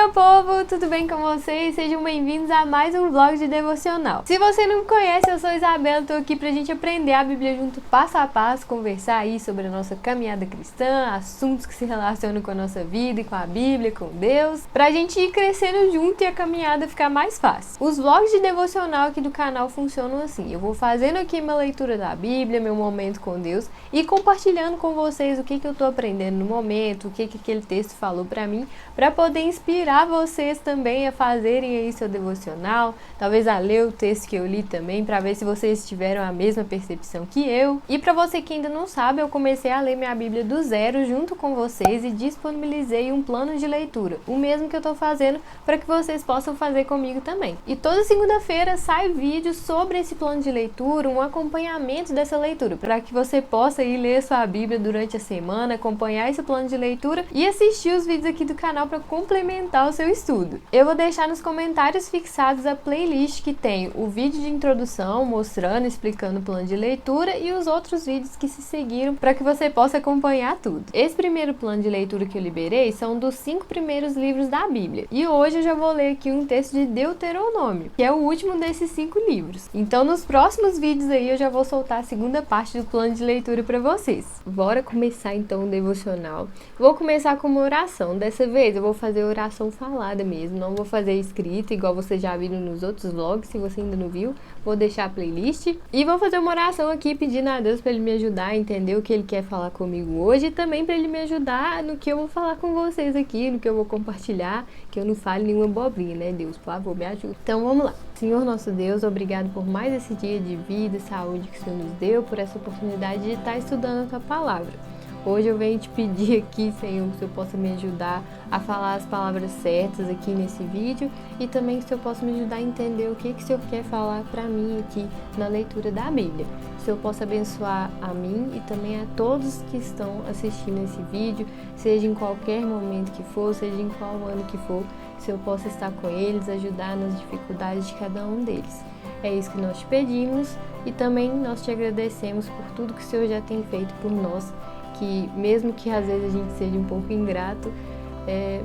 meu povo, tudo bem com vocês? Sejam bem-vindos a mais um vlog de devocional. Se você não me conhece, eu sou Isabela, tô aqui pra gente aprender a Bíblia junto passo a passo, conversar aí sobre a nossa caminhada cristã, assuntos que se relacionam com a nossa vida e com a Bíblia, com Deus, pra gente ir crescendo junto e a caminhada ficar mais fácil. Os vlogs de devocional aqui do canal funcionam assim, eu vou fazendo aqui uma leitura da Bíblia, meu momento com Deus e compartilhando com vocês o que eu tô aprendendo no momento, o que aquele texto falou pra mim, pra poder inspirar vocês também a fazerem aí seu devocional, talvez a ler o texto que eu li também, para ver se vocês tiveram a mesma percepção que eu. E para você que ainda não sabe, eu comecei a ler minha Bíblia do zero junto com vocês e disponibilizei um plano de leitura, o mesmo que eu tô fazendo para que vocês possam fazer comigo também. E toda segunda-feira sai vídeo sobre esse plano de leitura, um acompanhamento dessa leitura, para que você possa ir ler sua Bíblia durante a semana, acompanhar esse plano de leitura e assistir os vídeos aqui do canal para complementar o seu estudo. Eu vou deixar nos comentários fixados a playlist que tem o vídeo de introdução mostrando, explicando o plano de leitura e os outros vídeos que se seguiram para que você possa acompanhar tudo. Esse primeiro plano de leitura que eu liberei são dos 5 primeiros livros da Bíblia. E hoje eu já vou ler aqui um texto de Deuteronômio, que é o último desses 5 livros. Então nos próximos vídeos aí eu já vou soltar a segunda parte do plano de leitura para vocês. Bora começar então o devocional. Vou começar com uma oração. Dessa vez eu vou fazer oração falada mesmo, não vou fazer escrita igual vocês já viram nos outros vlogs. Se você ainda não viu, vou deixar a playlist e vou fazer uma oração aqui pedindo a Deus para ele me ajudar a entender o que ele quer falar comigo hoje e também para ele me ajudar no que eu vou falar com vocês aqui, no que eu vou compartilhar, que eu não fale nenhuma bobrinha, né? Deus, por favor, me ajuda. Então vamos lá. Senhor nosso Deus, obrigado por mais esse dia de vida e saúde que o Senhor nos deu, por essa oportunidade de estar estudando a tua palavra. Hoje eu venho te pedir aqui, Senhor, que o Senhor possa me ajudar a falar as palavras certas aqui nesse vídeo e também que o Senhor possa me ajudar a entender o que o Senhor quer falar para mim aqui na leitura da Bíblia. Que o Senhor possa abençoar a mim e também a todos que estão assistindo esse vídeo, seja em qualquer momento que for, seja em qual ano que for, que o Senhor possa estar com eles, ajudar nas dificuldades de cada um deles. É isso que nós te pedimos e também nós te agradecemos por tudo que o Senhor já tem feito por nós, que mesmo que às vezes a gente seja um pouco ingrato,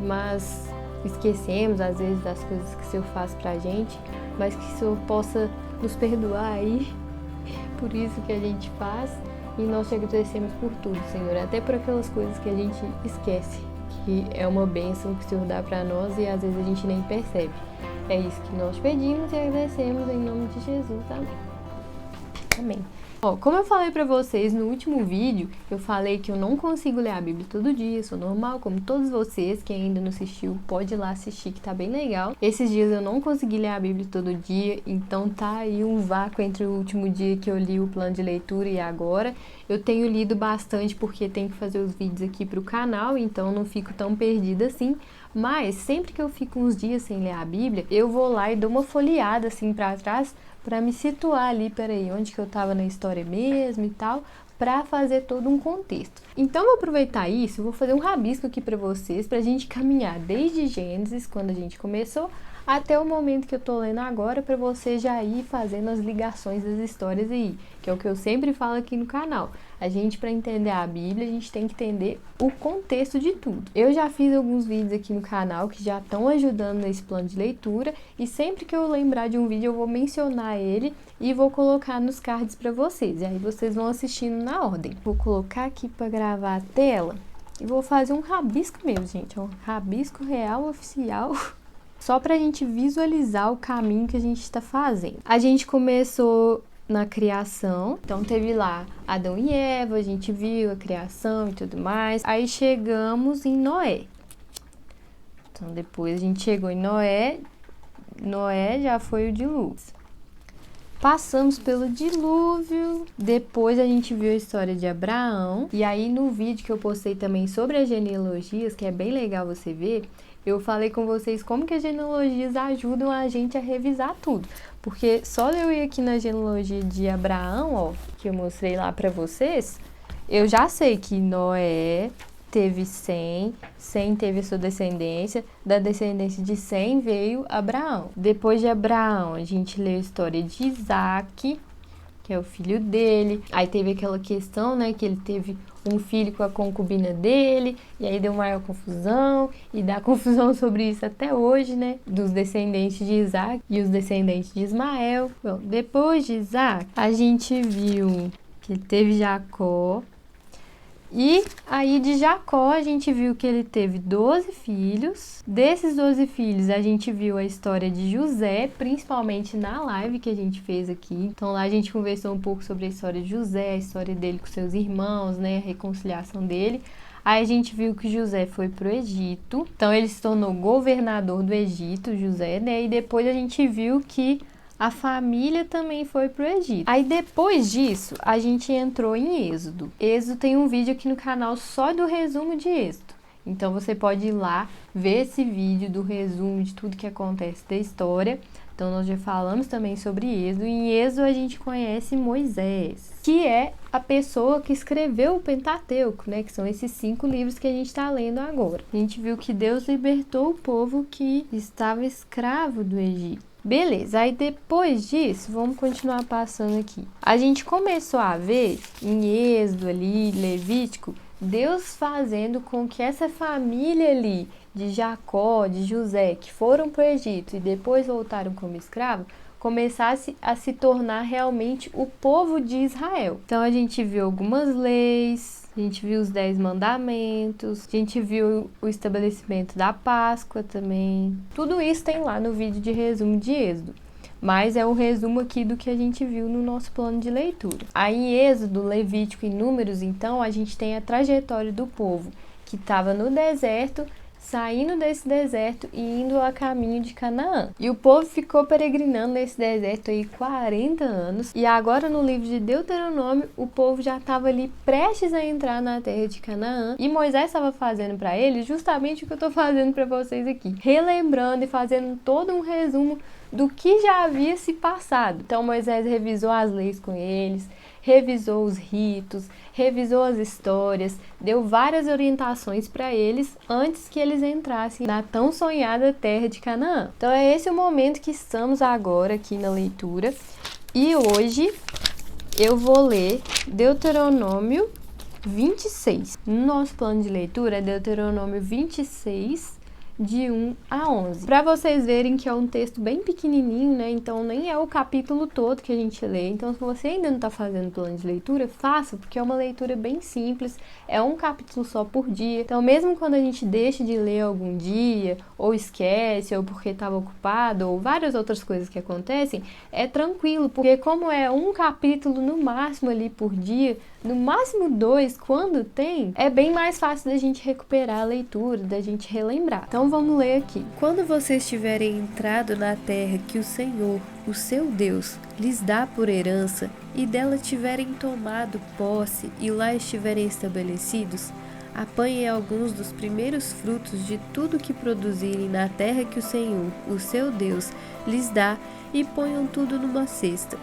mas esquecemos às vezes das coisas que o Senhor faz pra gente, mas que o Senhor possa nos perdoar aí por isso que a gente faz e nós te agradecemos por tudo, Senhor, até por aquelas coisas que a gente esquece, que é uma bênção que o Senhor dá pra nós e às vezes a gente nem percebe. É isso que nós pedimos e agradecemos em nome de Jesus, amém. Amém. Como eu falei pra vocês no último vídeo, eu falei que eu não consigo ler a Bíblia todo dia, sou normal, como todos vocês. Quem ainda não assistiu, pode ir lá assistir que tá bem legal. Esses dias eu não consegui ler a Bíblia todo dia, então tá aí um vácuo entre o último dia que eu li o plano de leitura e agora. Eu tenho lido bastante porque tenho que fazer os vídeos aqui pro canal, então não fico tão perdida assim. Mas sempre que eu fico uns dias sem ler a Bíblia, eu vou lá e dou uma folheada assim pra trás, para me situar ali, peraí, onde que eu tava na história mesmo e tal, para fazer todo um contexto. Então, vou aproveitar isso, vou fazer um rabisco aqui para vocês, pra gente caminhar desde Gênesis, quando a gente começou, até o momento que eu tô lendo agora, para você já ir fazendo as ligações das histórias aí, que é o que eu sempre falo aqui no canal. A gente, para entender a Bíblia, a gente tem que entender o contexto de tudo. Eu já fiz alguns vídeos aqui no canal que já estão ajudando nesse plano de leitura e sempre que eu lembrar de um vídeo eu vou mencionar ele e vou colocar nos cards para vocês. E aí vocês vão assistindo na ordem. Vou colocar aqui para gravar a tela e vou fazer um rabisco mesmo, gente. Um rabisco real, oficial, só para a gente visualizar o caminho que a gente está fazendo. A gente começou na criação, então teve lá Adão e Eva, a gente viu a criação e tudo mais. Aí chegamos em Noé. Então depois a gente chegou em Noé. Noé já foi o dilúvio. Passamos pelo dilúvio, depois a gente viu a história de Abraão. E aí no vídeo que eu postei também sobre as genealogias, que é bem legal você ver, eu falei com vocês como que as genealogias ajudam a gente a revisar tudo. Porque só eu ir aqui na genealogia de Abraão, ó, que eu mostrei lá pra vocês, eu já sei que Noé teve Sem teve a sua descendência, da descendência de Sem veio Abraão. Depois de Abraão, a gente leu a história de Isaac, que é o filho dele. Aí teve aquela questão, né, que ele teve um filho com a concubina dele, e aí deu maior confusão, e dá confusão sobre isso até hoje, né, dos descendentes de Isaac e os descendentes de Ismael. Bom, depois de Isaac, a gente viu que teve Jacó, e aí de Jacó a gente viu que ele teve 12 filhos. Desses 12 filhos a gente viu a história de José, principalmente na live que a gente fez aqui. Então lá a gente conversou um pouco sobre a história de José, a história dele com seus irmãos, né, a reconciliação dele. Aí a gente viu que José foi pro Egito, então ele se tornou governador do Egito, José, né, e depois a gente viu que a família também foi pro Egito. Aí depois disso, a gente entrou em Êxodo. Êxodo tem um vídeo aqui no canal só do resumo de Êxodo. Então você pode ir lá ver esse vídeo do resumo de tudo que acontece da história. Então nós já falamos também sobre Êxodo. Em Êxodo a gente conhece Moisés, que é a pessoa que escreveu o Pentateuco, né? Que são esses 5 livros que a gente está lendo agora. A gente viu que Deus libertou o povo que estava escravo do Egito. Beleza, aí depois disso, vamos continuar passando aqui. A gente começou a ver em Êxodo ali, Levítico, Deus fazendo com que essa família ali de Jacó, de José, que foram para o Egito e depois voltaram como escravo, começasse a se tornar realmente o povo de Israel. Então a gente viu algumas leis, a gente viu os 10 mandamentos, a gente viu o estabelecimento da Páscoa também. Tudo isso tem lá no vídeo de resumo de Êxodo. Mas é o resumo aqui do que a gente viu no nosso plano de leitura. Aí em Êxodo, Levítico e Números, então, a gente tem a trajetória do povo que estava no deserto, saindo desse deserto e indo a caminho de Canaã. E o povo ficou peregrinando nesse deserto aí 40 anos. E agora no livro de Deuteronômio, o povo já estava ali prestes a entrar na terra de Canaã. E Moisés estava fazendo para eles justamente o que eu estou fazendo para vocês aqui. Relembrando e fazendo todo um resumo do que já havia se passado. Então Moisés revisou as leis com eles, revisou os ritos, revisou as histórias, deu várias orientações para eles antes que eles entrassem na tão sonhada terra de Canaã. Então é esse o momento que estamos agora aqui na leitura. E hoje eu vou ler Deuteronômio 26. No nosso plano de leitura é Deuteronômio 26, de 1 a 11. Para vocês verem que é um texto bem pequenininho, né? Então nem é o capítulo todo que a gente lê. Então se você ainda não está fazendo plano de leitura, faça, porque é uma leitura bem simples. É um capítulo só por dia. Então mesmo quando a gente deixa de ler algum dia, ou esquece, ou porque estava ocupado, ou várias outras coisas que acontecem, é tranquilo, porque como é um capítulo no máximo ali por dia, no máximo 2, quando tem, é bem mais fácil da gente recuperar a leitura, da gente relembrar. Então vamos ler aqui. Quando vocês tiverem entrado na terra que o Senhor, o seu Deus, lhes dá por herança, e dela tiverem tomado posse e lá estiverem estabelecidos, apanhem alguns dos primeiros frutos de tudo que produzirem na terra que o Senhor, o seu Deus, lhes dá e ponham tudo numa cesta.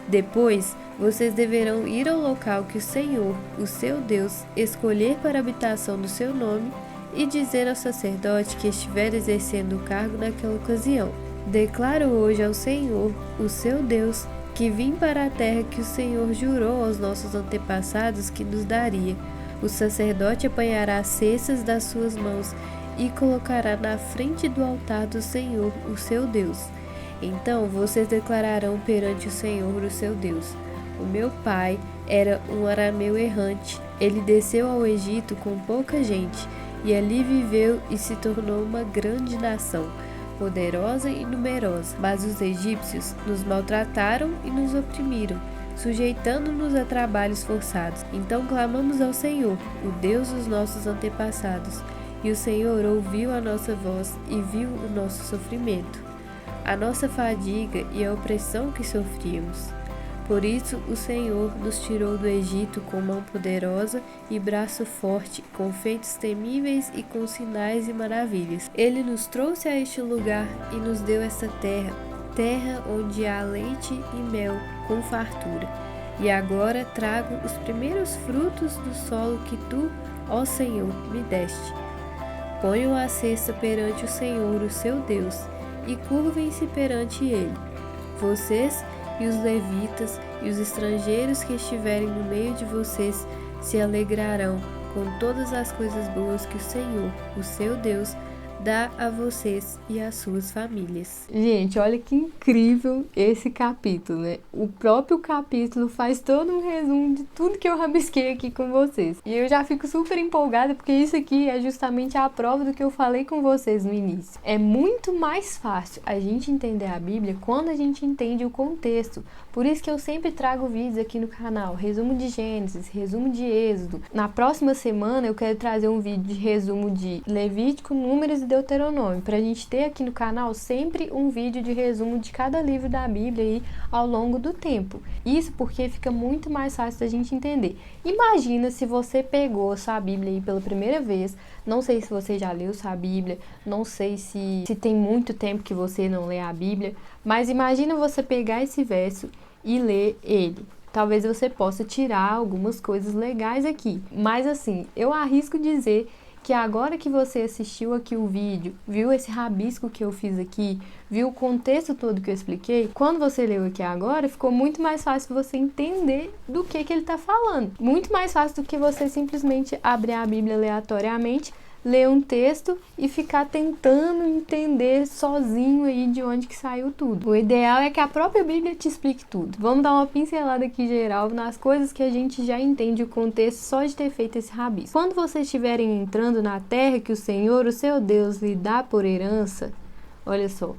Depois, vocês deverão ir ao local que o Senhor, o seu Deus, escolher para a habitação do seu nome e dizer ao sacerdote que estiver exercendo o cargo naquela ocasião: declaro hoje ao Senhor, o seu Deus, que vim para a terra que o Senhor jurou aos nossos antepassados que nos daria. O sacerdote apanhará cestas das suas mãos e colocará na frente do altar do Senhor, o seu Deus. Então vocês declararão perante o Senhor, o seu Deus: o meu pai era um arameu errante. Ele desceu ao Egito com pouca gente, e ali viveu e se tornou uma grande nação, poderosa e numerosa. Mas os egípcios nos maltrataram e nos oprimiram, sujeitando-nos a trabalhos forçados. Então clamamos ao Senhor, o Deus dos nossos antepassados, e o Senhor ouviu a nossa voz e viu o nosso sofrimento, a nossa fadiga e a opressão que sofríamos. Por isso o Senhor nos tirou do Egito com mão poderosa e braço forte, com feitos temíveis e com sinais e maravilhas. Ele nos trouxe a este lugar e nos deu esta terra, terra onde há leite e mel com fartura. E agora trago os primeiros frutos do solo que tu, ó Senhor, me deste. Ponham a cesta perante o Senhor, o seu Deus, e curvem-se perante ele. Vocês e os levitas e os estrangeiros que estiverem no meio de vocês se alegrarão com todas as coisas boas que o Senhor, o seu Deus, dá a vocês e às suas famílias. Gente, olha que incrível esse capítulo, né? O próprio capítulo faz todo um resumo de tudo que eu rabisquei aqui com vocês. E eu já fico super empolgada porque isso aqui é justamente a prova do que eu falei com vocês no início. É muito mais fácil a gente entender a Bíblia quando a gente entende o contexto. Por isso que eu sempre trago vídeos aqui no canal, resumo de Gênesis, resumo de Êxodo. Na próxima semana eu quero trazer um vídeo de resumo de Levítico, Números e Deuteronômio, pra gente ter aqui no canal sempre um vídeo de resumo de cada livro da Bíblia aí ao longo do tempo. Isso porque fica muito mais fácil da gente entender. Imagina se você pegou sua Bíblia aí pela primeira vez, não sei se você já leu sua Bíblia, não sei se tem muito tempo que você não lê a Bíblia, mas imagina você pegar esse verso e ler ele. Talvez você possa tirar algumas coisas legais aqui, mas assim, eu arrisco dizer que agora que você assistiu aqui o vídeo, viu esse rabisco que eu fiz aqui, viu o contexto todo que eu expliquei, quando você leu aqui agora, ficou muito mais fácil você entender do que ele está falando. Muito mais fácil do que você simplesmente abrir a Bíblia aleatoriamente, ler um texto e ficar tentando entender sozinho aí de onde que saiu tudo. O ideal é que a própria Bíblia te explique tudo. Vamos dar uma pincelada aqui geral nas coisas que a gente já entende o contexto só de ter feito esse rabisco. Quando vocês estiverem entrando na terra que o Senhor, o seu Deus, lhe dá por herança, olha só,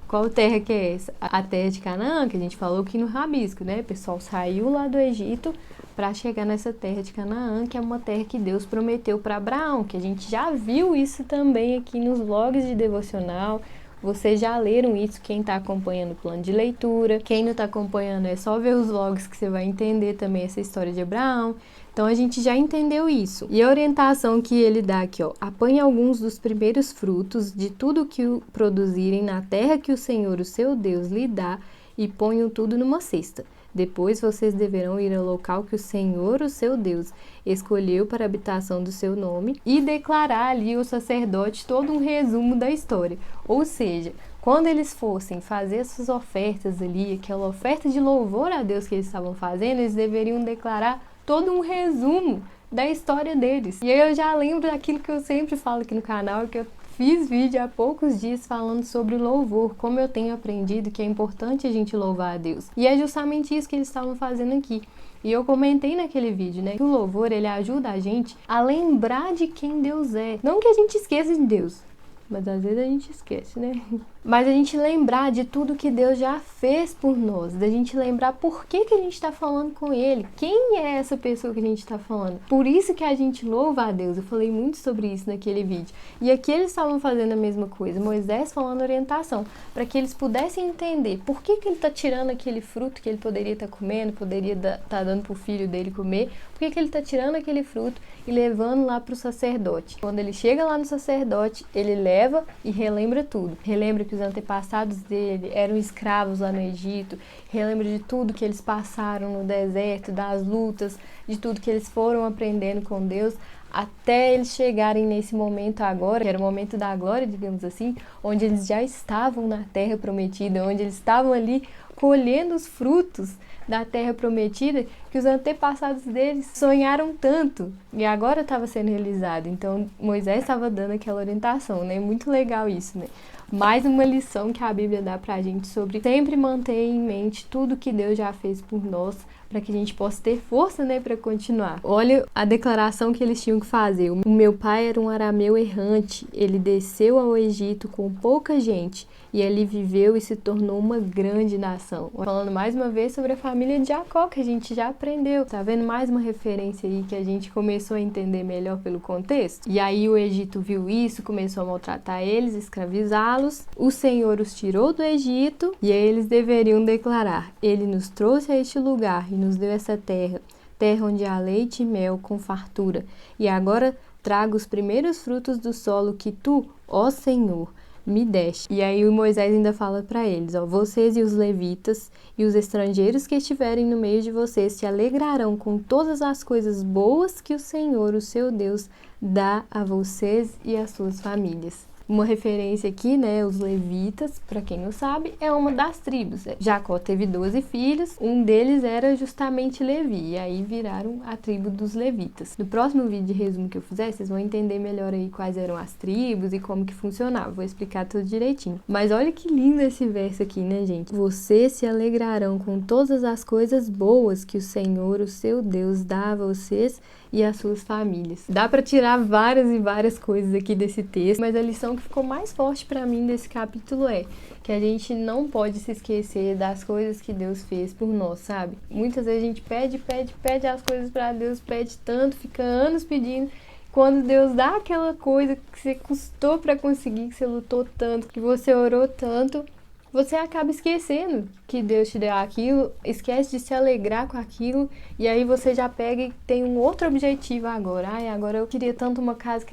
qual terra que é essa? A terra de Canaã, que a gente falou aqui no rabisco, né? O pessoal saiu lá do Egito para chegar nessa terra de Canaã, que é uma terra que Deus prometeu para Abraão, que a gente já viu isso também aqui nos vlogs de devocional. Vocês já leram isso, quem está acompanhando o plano de leitura. Quem não está acompanhando é só ver os vlogs que você vai entender também essa história de Abraão. Então a gente já entendeu isso. E a orientação que ele dá aqui, ó, apanhe alguns dos primeiros frutos de tudo que produzirem na terra que o Senhor, o seu Deus, lhe dá e ponham tudo numa cesta. Depois vocês deverão ir ao local que o Senhor, o seu Deus, escolheu para a habitação do seu nome e declarar ali ao sacerdote todo um resumo da história. Ou seja, quando eles fossem fazer essas ofertas ali, aquela oferta de louvor a Deus que eles estavam fazendo, eles deveriam declarar todo um resumo da história deles. E aí eu já lembro daquilo que eu sempre falo aqui no canal, que eu fiz vídeo há poucos dias falando sobre louvor, como eu tenho aprendido que é importante a gente louvar a Deus. E é justamente isso que eles estavam fazendo aqui. E eu comentei naquele vídeo, né, que o louvor, ele ajuda a gente a lembrar de quem Deus é. Não que a gente esqueça de Deus, mas às vezes a gente esquece, né? Mas a gente lembrar de tudo que Deus já fez por nós, da gente lembrar por que a gente está falando com Ele, quem é essa pessoa que a gente está falando. Por isso que a gente louva a Deus, eu falei muito sobre isso naquele vídeo. E aqui eles estavam fazendo a mesma coisa, Moisés falando orientação, para que eles pudessem entender por que ele está tirando aquele fruto que ele poderia estar comendo, poderia estar dando para o filho dele comer, por que ele está tirando aquele fruto e levando lá para o sacerdote. Quando ele chega lá no sacerdote, ele leva e relembra tudo. Relembra que os antepassados dele eram escravos lá no Egito, relembra de tudo que eles passaram no deserto, das lutas, de tudo que eles foram aprendendo com Deus, até eles chegarem nesse momento agora, que era o momento da glória, digamos assim, onde eles já estavam na terra prometida, onde eles estavam ali colhendo os frutos da terra prometida que os antepassados deles sonharam tanto e agora estava sendo realizado. Então Moisés estava dando aquela orientação, né? Muito legal isso, né? Mais uma lição que a Bíblia dá pra gente sobre sempre manter em mente tudo que Deus já fez por nós, para que a gente possa ter força, né, para continuar. Olha a declaração que eles tinham que fazer. O meu pai era um arameu errante, ele desceu ao Egito com pouca gente e ali viveu e se tornou uma grande nação. Falando mais uma vez sobre a família de Jacó, que a gente já aprendeu. Tá vendo mais uma referência aí que a gente começou a entender melhor pelo contexto? E aí o Egito viu isso, começou a maltratar eles, escravizá-los. O Senhor os tirou do Egito e aí eles deveriam declarar: Ele nos trouxe a este lugar e nos deu essa terra, terra onde há leite e mel com fartura. E agora traga os primeiros frutos do solo que tu, ó Senhor, me deste. E aí o Moisés ainda fala para eles, ó, vocês e os levitas e os estrangeiros que estiverem no meio de vocês se alegrarão com todas as coisas boas que o Senhor, o seu Deus, dá a vocês e às suas famílias. Uma referência aqui, né, os levitas, para quem não sabe, é uma das tribos. Jacó teve 12 filhos, um deles era justamente Levi, e aí viraram a tribo dos levitas. No próximo vídeo de resumo que eu fizer, vocês vão entender melhor aí quais eram as tribos e como que funcionava. Vou explicar tudo direitinho. Mas olha que lindo esse verso aqui, né, gente? Vocês se alegrarão com todas as coisas boas que o Senhor, o seu Deus, dá a vocês e as suas famílias. Dá para tirar várias e várias coisas aqui desse texto, mas a lição que ficou mais forte para mim desse capítulo é que a gente não pode se esquecer das coisas que Deus fez por nós, sabe? Muitas vezes a gente pede as coisas para Deus, pede tanto, fica anos pedindo. Quando Deus dá aquela coisa que você custou para conseguir, que você lutou tanto, que você orou tanto, você acaba esquecendo que Deus te deu aquilo, esquece de se alegrar com aquilo, e aí você já pega e tem um outro objetivo agora. Ai, agora eu queria tanto uma casa,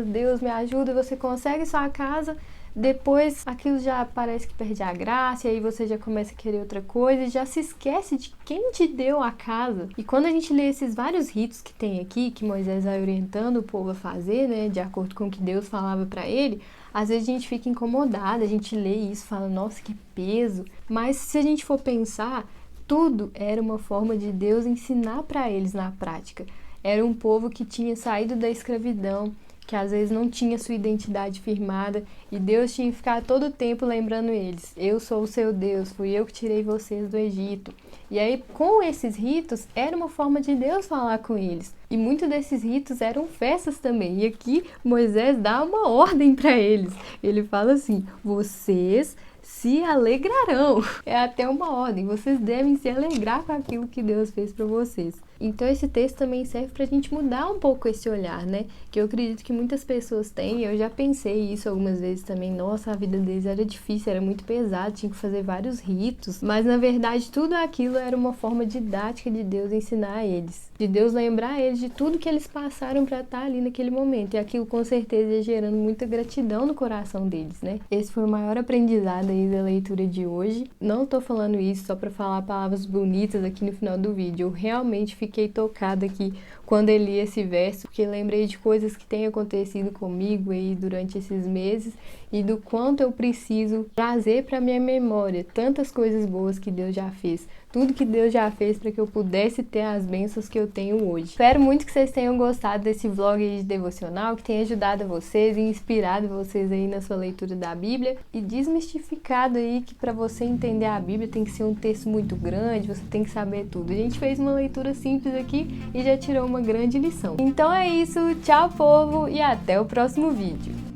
Deus me ajuda, você consegue sua casa, depois aquilo já parece que perde a graça, e aí você já começa a querer outra coisa, e já se esquece de quem te deu a casa. E quando a gente lê esses vários ritos que tem aqui, que Moisés vai orientando o povo a fazer, né, de acordo com o que Deus falava para ele, às vezes a gente fica incomodada, a gente lê isso e fala, nossa, que peso. Mas se a gente for pensar, tudo era uma forma de Deus ensinar para eles na prática. Era um povo que tinha saído da escravidão, que às vezes não tinha sua identidade firmada, e Deus tinha que ficar todo o tempo lembrando eles, eu sou o seu Deus, fui eu que tirei vocês do Egito. E aí, com esses ritos, era uma forma de Deus falar com eles. E muitos desses ritos eram festas também. E aqui, Moisés dá uma ordem para eles. Ele fala assim, vocês se alegrarão. É até uma ordem, vocês devem se alegrar com aquilo que Deus fez para vocês. Então esse texto também serve pra gente mudar um pouco esse olhar, né? Que eu acredito que muitas pessoas têm, eu já pensei isso algumas vezes também, nossa, a vida deles era difícil, era muito pesado, tinha que fazer vários ritos, mas na verdade tudo aquilo era uma forma didática de Deus ensinar a eles, de Deus lembrar eles de tudo que eles passaram pra estar ali naquele momento, e aquilo com certeza ia gerando muita gratidão no coração deles, né? Esse foi o maior aprendizado aí da leitura de hoje. Não tô falando isso só pra falar palavras bonitas aqui no final do vídeo, eu realmente fiquei tocada aqui quando eu li esse verso, porque lembrei de coisas que têm acontecido comigo aí durante esses meses e do quanto eu preciso trazer para minha memória tantas coisas boas que Deus já fez, tudo que Deus já fez para que eu pudesse ter as bênçãos que eu tenho hoje. Espero muito que vocês tenham gostado desse vlog aí de devocional, que tenha ajudado vocês e inspirado vocês aí na sua leitura da Bíblia e desmistificado aí que para você entender a Bíblia tem que ser um texto muito grande, você tem que saber tudo. A gente fez uma leitura simples aqui e já tirou uma grande lição. Então é isso, tchau povo e até o próximo vídeo.